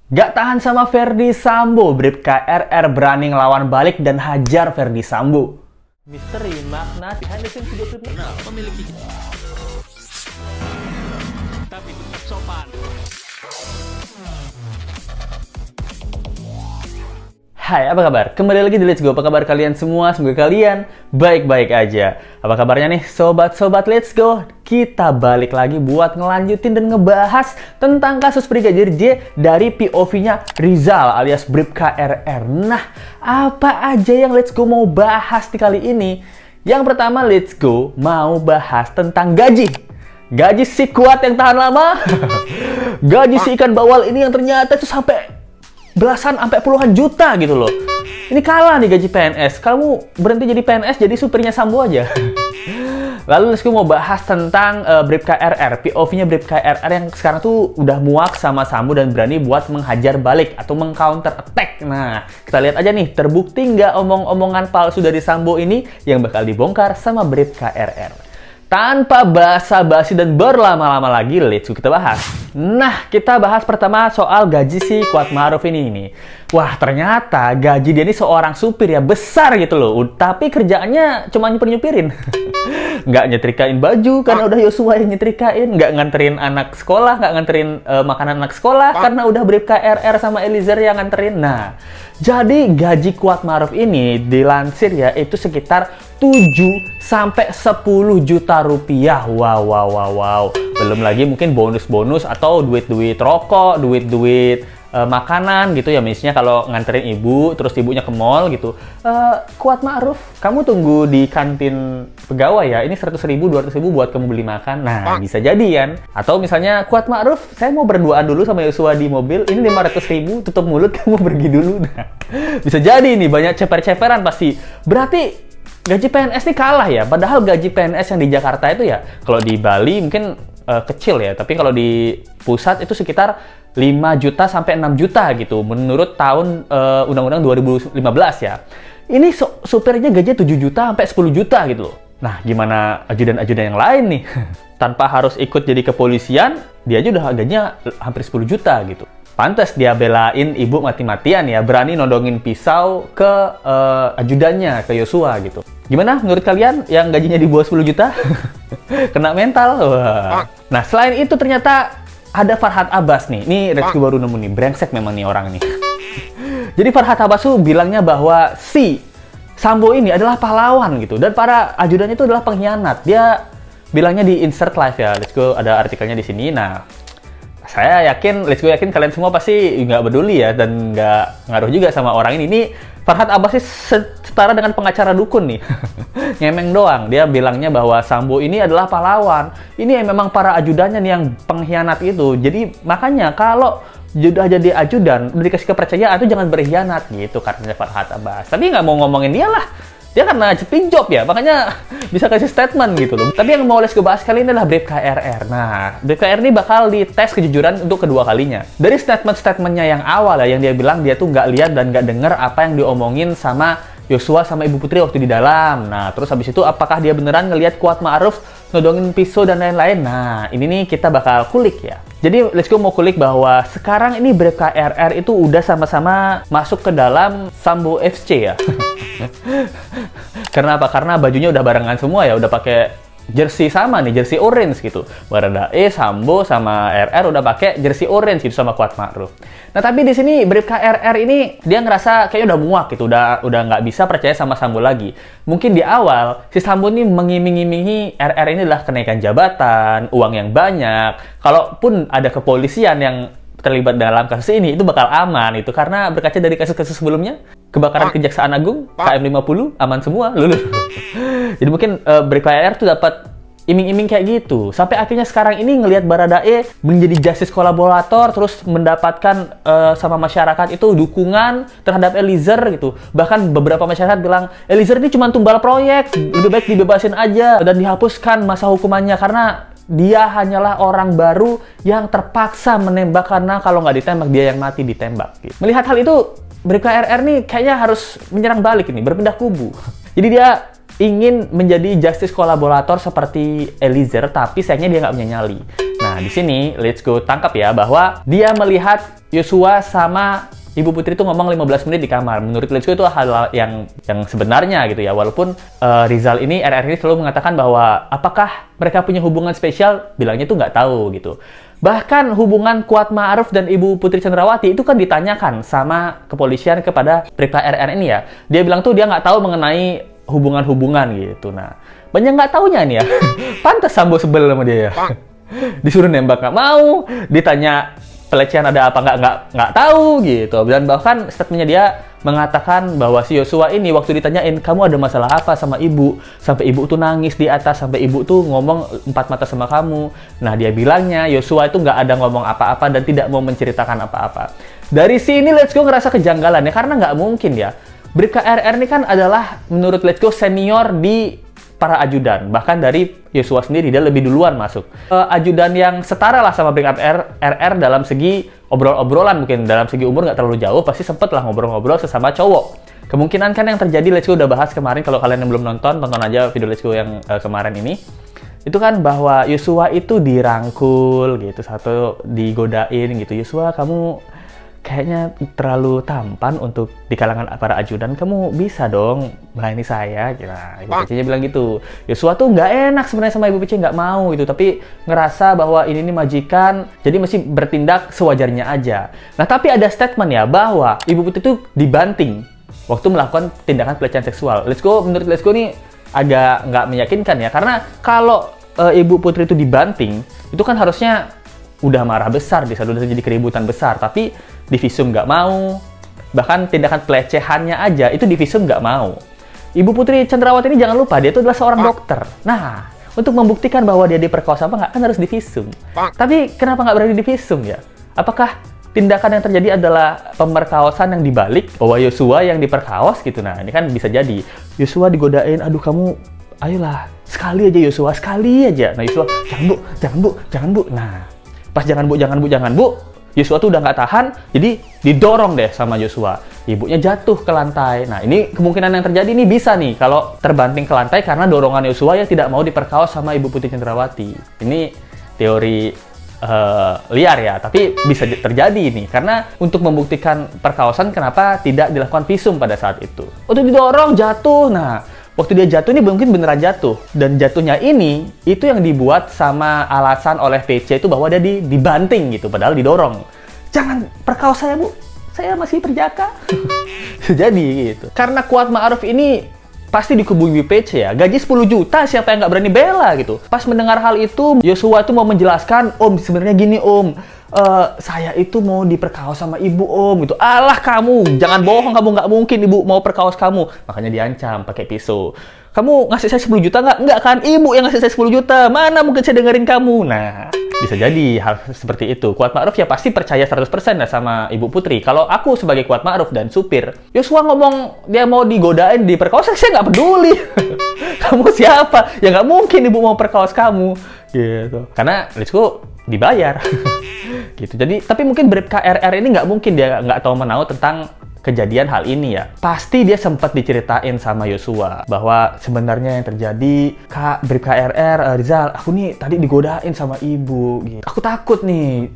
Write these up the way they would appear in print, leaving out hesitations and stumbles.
Gak tahan sama Ferdy Sambo, Bribka RR berani ngelawan balik dan hajar Ferdy Sambo. Misteri makna behind the scenes video klipnya memiliki tapi tetap sopan. Hai, apa kabar? Kembali lagi di Let's Go. Apa kabar kalian semua? Semoga kalian baik-baik aja. Apa kabarnya nih sobat-sobat Let's Go? Kita balik lagi buat ngelanjutin dan ngebahas tentang kasus Brigadir J dari POV-nya Rizal alias Bribka RR. Nah, apa aja yang Let's Go mau bahas di kali ini? Yang pertama, Let's Go mau bahas tentang gaji. Gaji si kuat yang tahan lama. Gaji si ikan bawal ini yang ternyata itu sampai belasan sampai puluhan juta gitu loh. Ini kalah nih gaji PNS. Kamu berhenti jadi PNS, jadi supirnya Sambo aja. Lalu Let's Go mau bahas tentang Bribka RR, POV-nya Bribka RR yang sekarang tuh udah muak sama Sambo dan berani buat menghajar balik atau meng-counter attack. Nah, kita lihat aja nih, terbukti nggak omong-omongan palsu dari Sambo ini yang bakal dibongkar sama Bribka RR. Tanpa basa-basi dan berlama-lama lagi, let's go kita bahas. Nah, kita bahas pertama soal gaji si Kuatmaruf ini. Wah, ternyata gaji dia ini seorang supir ya, besar gitu loh. Tapi kerjaannya cuma nyupir-nyupirin. Nggak nyetrikain baju karena udah Yosua yang nyetrikain. Nggak nganterin anak sekolah, nggak nganterin makanan anak sekolah karena udah Bribka RR sama Eliezer yang nganterin. Nah, jadi gaji Kuatmaruf ini dilansir ya, itu sekitar 7 sampai 10 juta rupiah. Wow. Belum lagi mungkin bonus-bonus atau duit-duit rokok, duit-duit makanan gitu ya. Misalnya kalau nganterin ibu, terus ibunya ke mall gitu. Kuatmaruf, kamu tunggu di kantin pegawai ya. Ini 100.000, 200.000 buat kamu beli makan. Nah, bisa jadi kan. Atau misalnya, Kuatmaruf, saya mau berduaan dulu sama Yosua di mobil. Ini 500.000, tutup mulut, kamu pergi dulu. Nah, bisa jadi nih, banyak ceper-ceperan pasti. Berarti gaji PNS ini kalah ya, padahal gaji PNS yang di Jakarta itu ya, kalau di Bali mungkin kecil ya, tapi kalau di pusat itu sekitar 5 juta sampai 6 juta gitu, menurut tahun Undang-Undang 2015 ya. Ini supirnya gajinya 7 juta sampai 10 juta gitu loh. Nah, gimana ajudan-ajudan yang lain nih? Tanpa harus ikut jadi kepolisian, dia aja udah gajinya hampir 10 juta gitu. Pantes dia belain ibu mati-matian ya, berani nodongin pisau ke ajudannya, ke Yosua gitu. Gimana menurut kalian yang gajinya di bawah 10 juta? Kena mental? Wah. Nah, selain itu ternyata ada Farhad Abbas nih. Ini Let's Go baru nemu nih, brengsek memang nih orang nih. Jadi Farhad Abbas tuh bilangnya bahwa si Sambo ini adalah pahlawan gitu, dan para ajudannya itu adalah pengkhianat. Dia bilangnya di insert live ya, Let's Go ada artikelnya di sini. Nah, saya yakin, Let's Go yakin kalian semua pasti nggak peduli ya, dan nggak ngaruh juga sama orang ini. Ini Farhad Abbas sih setara dengan pengacara dukun nih. Ngemeng doang. Dia bilangnya bahwa Sambo ini adalah pahlawan. Ini memang para ajudannya nih yang pengkhianat itu. Jadi makanya kalau sudah jadi ajudan, udah dikasih kepercayaan itu jangan berkhianat gitu, katanya Farhad Abbas. Tapi nggak mau ngomongin dia lah. Dia karena pinjol ya, makanya bisa kasih statement gitu loh. Tapi yang mau Let's Go bahas kali ini adalah Bribka RR. Nah, Bribka RR ini bakal dites kejujuran untuk kedua kalinya. Dari statement-statementnya yang awal ya, yang dia bilang dia tuh nggak lihat dan nggak dengar apa yang diomongin sama Yosua sama Ibu Putri waktu di dalam. Nah, terus habis itu apakah dia beneran ngelihat Kuatmaruf nodongin pisau dan lain-lain? Nah, ini nih kita bakal kulik ya. Jadi Let's Go mau kulik bahwa sekarang ini Bribka RR itu udah sama-sama masuk ke dalam Sambo FC ya. Karena apa? Karena bajunya udah barengan semua ya, udah pakai jersey sama nih, jersey orange gitu. Baradae, Sambo sama RR udah pakai jersey orange gitu sama Kuatmaruf. Nah, tapi di sini Bribka RR ini dia ngerasa kayaknya udah muak gitu, udah nggak bisa percaya sama Sambo lagi. Mungkin di awal si Sambo ini mengiming-imingi RR ini adalah kenaikan jabatan, uang yang banyak. Kalaupun ada kepolisian yang terlibat dalam kasus ini, itu bakal aman itu, karena berkaca dari kasus-kasus sebelumnya, kebakaran Kejaksaan Agung, KM50, aman semua, lulus. Jadi mungkin Bribka RR tuh dapat iming-iming kayak gitu. Sampai akhirnya sekarang ini ngelihat Baradae menjadi justice kolaborator, terus mendapatkan sama masyarakat itu dukungan terhadap Eliezer gitu. Bahkan beberapa masyarakat bilang, Eliezer ini cuma tumbal proyek, lebih baik dibebasin aja dan dihapuskan masa hukumannya karena dia hanyalah orang baru yang terpaksa menembak karena kalau nggak ditembak dia yang mati ditembak. Gitu. Melihat hal itu, Bribka RR nih kayaknya harus menyerang balik ini, berpindah kubu. Jadi dia ingin menjadi justice kolaborator seperti Eliezer, tapi sayangnya dia nggak punya nyali. Nah, Nah, di sini let's go tangkap ya bahwa dia melihat Yosua sama Ibu Putri itu ngomong 15 menit di kamar. Menurut Let's Go itu hal yang sebenarnya gitu ya. Walaupun Rizal ini, RR ini selalu mengatakan bahwa apakah mereka punya hubungan spesial, bilangnya itu nggak tahu gitu. Bahkan hubungan Kuat Ma'ruf dan Ibu Putri Chandrawati itu kan ditanyakan sama kepolisian kepada Bribka RR ini ya. Dia bilang tuh dia nggak tahu mengenai hubungan-hubungan gitu. Nah, banyak nggak taunya nih ya. Pantas Sambo sebel sama dia ya. Disuruh nembak nggak mau, ditanya pelecehan ada apa nggak tahu gitu. Dan bahkan statementnya dia mengatakan bahwa si Yosua ini waktu ditanyain kamu ada masalah apa sama ibu, sampai ibu tuh nangis di atas, sampai ibu tuh ngomong empat mata sama kamu. Nah, dia bilangnya Yosua itu nggak ada ngomong apa-apa dan tidak mau menceritakan apa-apa. Dari sini Let's Go ngerasa kejanggalan ya, karena nggak mungkin ya. Bribka RR ini kan adalah menurut Let's Go senior di para ajudan, bahkan dari Yosua sendiri dia lebih duluan masuk. Ajudan yang setara lah sama Bribka RR dalam segi obrolan mungkin, dalam segi umur nggak terlalu jauh, pasti sempet lah ngobrol-ngobrol sesama cowok. Kemungkinan kan yang terjadi, Let's Go udah bahas kemarin, kalau kalian yang belum nonton, tonton aja video Let's Go yang kemarin ini. Itu kan bahwa Yosua itu dirangkul gitu, satu digodain gitu. Yosua, kamu kayaknya terlalu tampan untuk di kalangan para ajudan, kamu bisa dong melayani saya. Nah, Ibu Pece bilang gitu. Yosua tuh nggak enak sebenarnya sama Ibu Pece, nggak mau gitu, tapi ngerasa bahwa ini majikan, jadi mesti bertindak sewajarnya aja. Nah, tapi ada statement ya bahwa Ibu Putri itu dibanting waktu melakukan tindakan pelecehan seksual. Let's Go, menurut Let's Go nih agak nggak meyakinkan ya, karena kalau Ibu Putri itu dibanting, itu kan harusnya udah marah besar, bisa udah terjadi keributan besar, tapi divisum nggak mau. Bahkan tindakan pelecehannya aja itu divisum nggak mau. Ibu Putri Chandrawati ini jangan lupa, dia itu adalah seorang dokter. Nah, untuk membuktikan bahwa dia diperkosa apa nggak, kan harus divisum. Tapi kenapa nggak berani divisum ya? Apakah tindakan yang terjadi adalah pemerkosaan yang dibalik bahwa Yosua yang diperkaos gitu? Nah, ini kan bisa jadi Yosua digodain, aduh kamu, ayolah sekali aja Yosua, sekali aja. Nah, Yosua, jangan bu. Nah, pas jangan bu, Yosua tuh udah nggak tahan, jadi didorong deh sama Yosua. Ibunya jatuh ke lantai. Nah, ini kemungkinan yang terjadi ini bisa nih kalau terbanting ke lantai karena dorongan Yosua yang tidak mau diperkaos sama Ibu Putri Chandrawati. Ini teori liar ya, tapi bisa terjadi ini karena untuk membuktikan perkaosan kenapa tidak dilakukan visum pada saat itu. Untuk didorong jatuh. Nah, waktu dia jatuh ini mungkin beneran jatuh, dan jatuhnya ini itu yang dibuat sama alasan oleh PC itu bahwa dia dibanting gitu, padahal didorong. Jangan perkaos saya bu, saya masih perjaka. Jadi gitu. Karena Kuat Ma'ruf ini pasti dikubui PC ya, gaji 10 juta siapa yang nggak berani bela gitu. Pas mendengar hal itu, Yosua itu mau menjelaskan, om sebenarnya gini om, saya itu mau diperkaos sama ibu om gitu. Alah kamu, jangan bohong, kamu nggak mungkin ibu mau perkaos kamu. Makanya diancam pakai pisau. Kamu ngasih saya 10 juta nggak? Nggak kan, ibu yang ngasih saya 10 juta. Mana mungkin saya dengerin kamu? Nah, bisa jadi hal seperti itu. Kuat Ma'ruf ya pasti percaya 100% ya sama Ibu Putri. Kalau aku sebagai Kuat Ma'ruf dan supir, Yosua ngomong dia mau digodain, diperkaos, saya nggak peduli. Kamu siapa? Ya nggak mungkin ibu mau perkaos kamu. Gitu. Karena let's go dibayar. Gitu. Jadi, tapi mungkin Bribka RR ini nggak mungkin dia nggak tahu menahu tentang kejadian hal ini ya. Pasti dia sempat diceritain sama Yosua bahwa sebenarnya yang terjadi, Kak Bribka RR, Rizal, aku nih tadi digodain sama ibu gitu. Aku takut nih,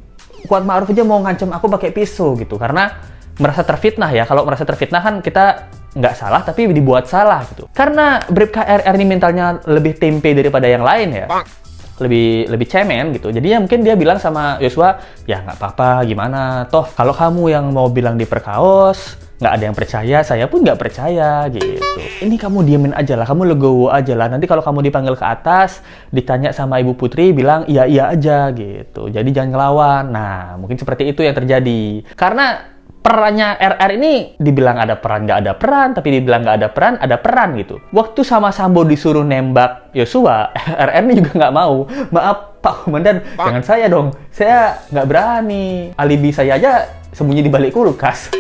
Kuat Ma'ruf aja mau ngancam aku pakai pisau gitu, karena merasa terfitnah ya. Kalau merasa terfitnah kan kita nggak salah tapi dibuat salah gitu. Karena Bribka RR ini mentalnya lebih tempe daripada yang lain ya. Lebih cemen gitu. Jadi ya mungkin dia bilang sama Yosua, ya nggak apa-apa, gimana, toh kalau kamu yang mau bilang diperkaos, nggak ada yang percaya, saya pun nggak percaya gitu. Ini kamu diemin aja lah, kamu legowo aja lah. Nanti kalau kamu dipanggil ke atas, ditanya sama Ibu Putri, bilang iya aja gitu. Jadi jangan ngelawan. Nah, mungkin seperti itu yang terjadi. Karena perannya RR ini dibilang ada peran, nggak ada peran, tapi dibilang nggak ada peran gitu. Waktu sama Sambo disuruh nembak Yosua, RR ini juga nggak mau. Maaf Pak Komandan, jangan saya dong. Saya nggak berani. Alibi saya aja sembunyi di balik kulkas.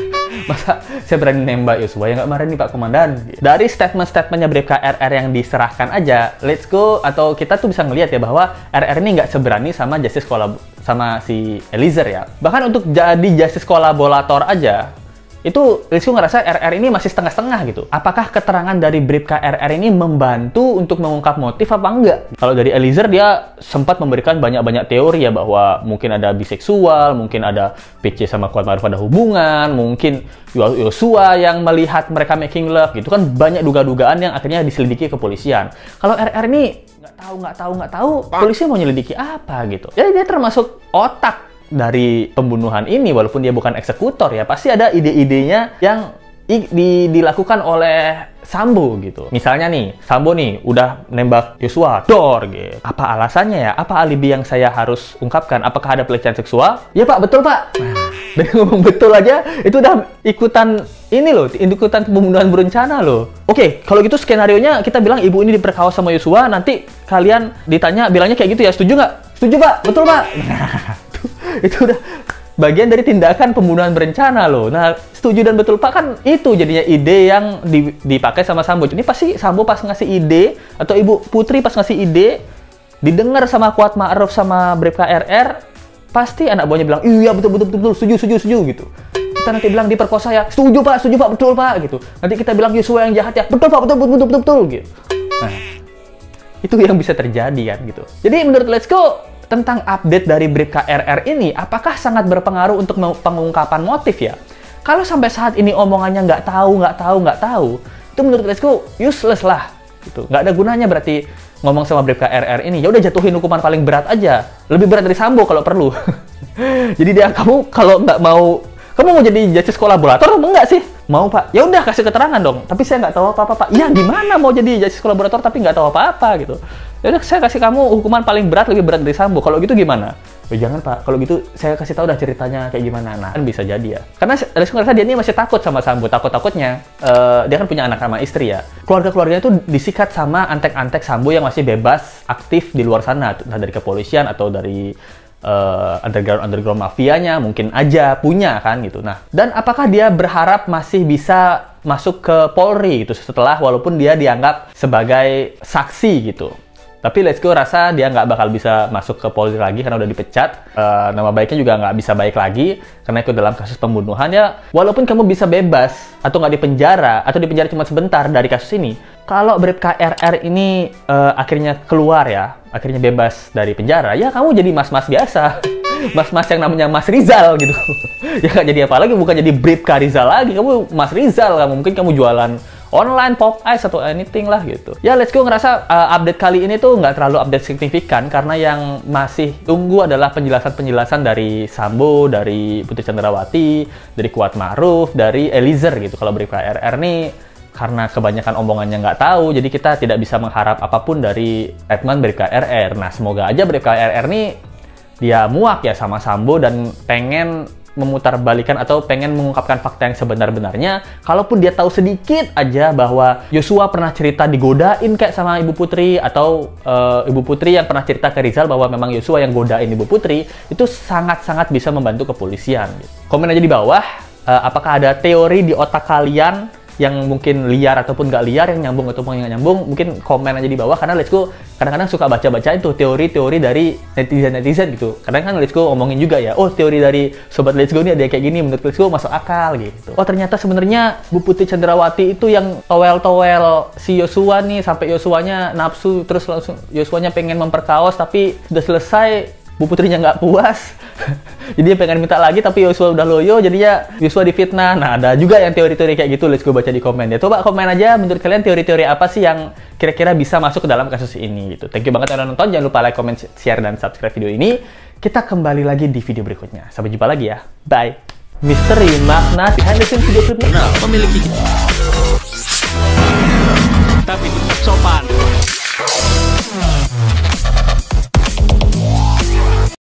Masa saya berani nembak Yosua? Ya nggak marah nih Pak Komandan. Dari statement-statementnya Bribka RR yang diserahkan aja, let's go, atau kita tuh bisa ngelihat ya bahwa RR ini nggak seberani sama sama si Eliezer ya. Bahkan untuk jadi justice kolaborator aja, itu Let's Go ngerasa RR ini masih setengah-setengah gitu. Apakah keterangan dari Bribka RR ini membantu untuk mengungkap motif apa enggak? Kalau dari Eliezer, dia sempat memberikan banyak-banyak teori ya, bahwa mungkin ada biseksual, mungkin ada PC sama Kuat Ma'ruf ada hubungan, mungkin Yosua yang melihat mereka making love gitu kan, banyak duga-dugaan yang akhirnya diselidiki kepolisian. Kalau RR ini nggak tahu, polisi mau nyelidiki apa gitu. Jadi dia termasuk otak dari pembunuhan ini, walaupun dia bukan eksekutor ya, pasti ada ide-idenya yang dilakukan oleh Sambo gitu. Misalnya nih, Sambo nih udah nembak Yosua, dor gitu. Apa alasannya ya? Apa alibi yang saya harus ungkapkan? Apakah ada pelecehan seksual? Ya Pak, betul Pak. Dari ngomong betul aja, itu udah ikutan ini loh, ikutan pembunuhan berencana loh. Oke, kalau gitu skenario-nya kita bilang ibu ini diperkaos sama Yosua, nanti kalian ditanya bilangnya kayak gitu ya, setuju nggak? Setuju Pak, betul Pak. Itu udah bagian dari tindakan pembunuhan berencana loh. Nah, setuju dan betul Pak kan itu jadinya ide yang dipakai sama Sambo. Jadi pasti Sambo pas ngasih ide, atau Ibu Putri pas ngasih ide, didengar sama Kuat Ma'ruf sama Bribka RR, pasti anak buahnya bilang, iya betul, setuju gitu. Kita nanti bilang diperkosa ya, setuju Pak, betul Pak gitu. Nanti kita bilang Yosua yang jahat ya, betul Pak, betul gitu. Nah, itu yang bisa terjadi kan gitu. Jadi menurut Let's Go, tentang update dari Bribka RR ini, apakah sangat berpengaruh untuk pengungkapan motif ya? Kalau sampai saat ini omongannya nggak tahu, itu menurut Let's Go useless lah. Gitu. Nggak ada gunanya berarti ngomong sama Bribka RR ini. Ya udah jatuhin hukuman paling berat aja. Lebih berat dari Sambo kalau perlu. Jadi kamu kalau nggak mau, kamu mau jadi justice kolaborator apa enggak sih? Mau Pak? Ya udah kasih keterangan dong. Tapi saya nggak tahu apa-apa Pak. Ya gimana mau jadi justice kolaborator tapi nggak tahu apa-apa gitu? Ya udah saya kasih kamu hukuman paling berat, lebih berat dari Sambo. Kalau gitu gimana? Ya jangan Pak. Kalau gitu saya kasih tahu dah ceritanya kayak gimana. Nah kan bisa jadi ya. Karena Let's Go ngerasa dia ini masih takut sama Sambo. Takutnya dia kan punya anak sama istri ya. Keluarganya itu disikat sama antek-antek Sambo yang masih bebas aktif di luar sana. Entah dari kepolisian atau dari underground mafianya mungkin aja punya kan gitu. Nah, dan apakah dia berharap masih bisa masuk ke Polri gitu setelah walaupun dia dianggap sebagai saksi gitu. Tapi Let's Go rasa dia nggak bakal bisa masuk ke Polri lagi karena udah dipecat. Nama baiknya juga nggak bisa baik lagi karena ikut dalam kasus pembunuhan ya. Walaupun kamu bisa bebas atau nggak dipenjara atau dipenjara cuma sebentar dari kasus ini, kalau Bribka RR ini akhirnya keluar ya, akhirnya bebas dari penjara, ya kamu jadi mas-mas biasa. Mas-mas yang namanya Mas Rizal gitu. Ya nggak jadi apa lagi, bukan jadi Bribka Rizal lagi. Kamu Mas Rizal, mungkin kamu jualan online, pop ice, atau anything lah gitu. Ya Let's Go ngerasa update kali ini tuh nggak terlalu update signifikan, karena yang masih tunggu adalah penjelasan-penjelasan dari Sambo, dari Putri Chandrawati, dari Kuat Ma'ruf, dari Eliezer gitu. Kalau Bribka RR nih, karena kebanyakan omongannya nggak tahu, jadi kita tidak bisa mengharap apapun dari Edman Bribka RR. Nah, semoga aja Bribka RR nih dia muak ya sama Sambo dan pengen memutarbalikan atau pengen mengungkapkan fakta yang sebenar-benarnya. Kalaupun dia tahu sedikit aja bahwa Yosua pernah cerita digodain kayak sama Ibu Putri, atau Ibu Putri yang pernah cerita ke Rizal bahwa memang Yosua yang godain Ibu Putri, itu sangat-sangat bisa membantu kepolisian. Komen aja di bawah, apakah ada teori di otak kalian yang mungkin liar ataupun nggak liar, yang nyambung ataupun nggak nyambung, mungkin komen aja di bawah. Karena Let's Go kadang-kadang suka baca-baca itu teori-teori dari netizen gitu. Kadang kan Let's Go omongin juga ya, oh teori dari sobat Let's Go ini ada kayak gini, menurut Let's Go masuk akal gitu. Oh ternyata sebenarnya Bu Putri Chandrawati itu yang towel-towel si Yosua nih, sampai Yosuanya nafsu, terus langsung Yosuanya pengen memperkaos, tapi udah selesai Bu Putrinya nggak puas. Jadi dia pengen minta lagi, tapi Yosua udah loyo, jadinya Yosua difitnah. Nah, ada juga yang teori-teori kayak gitu. Let's Go baca di komen ya. Coba komen aja menurut kalian teori-teori apa sih yang kira-kira bisa masuk ke dalam kasus ini gitu. Thank you banget yang udah nonton. Jangan lupa like, comment, share, dan subscribe video ini. Kita kembali lagi di video berikutnya. Sampai jumpa lagi ya. Bye. Misteri makna behind the scene video klipnya memiliki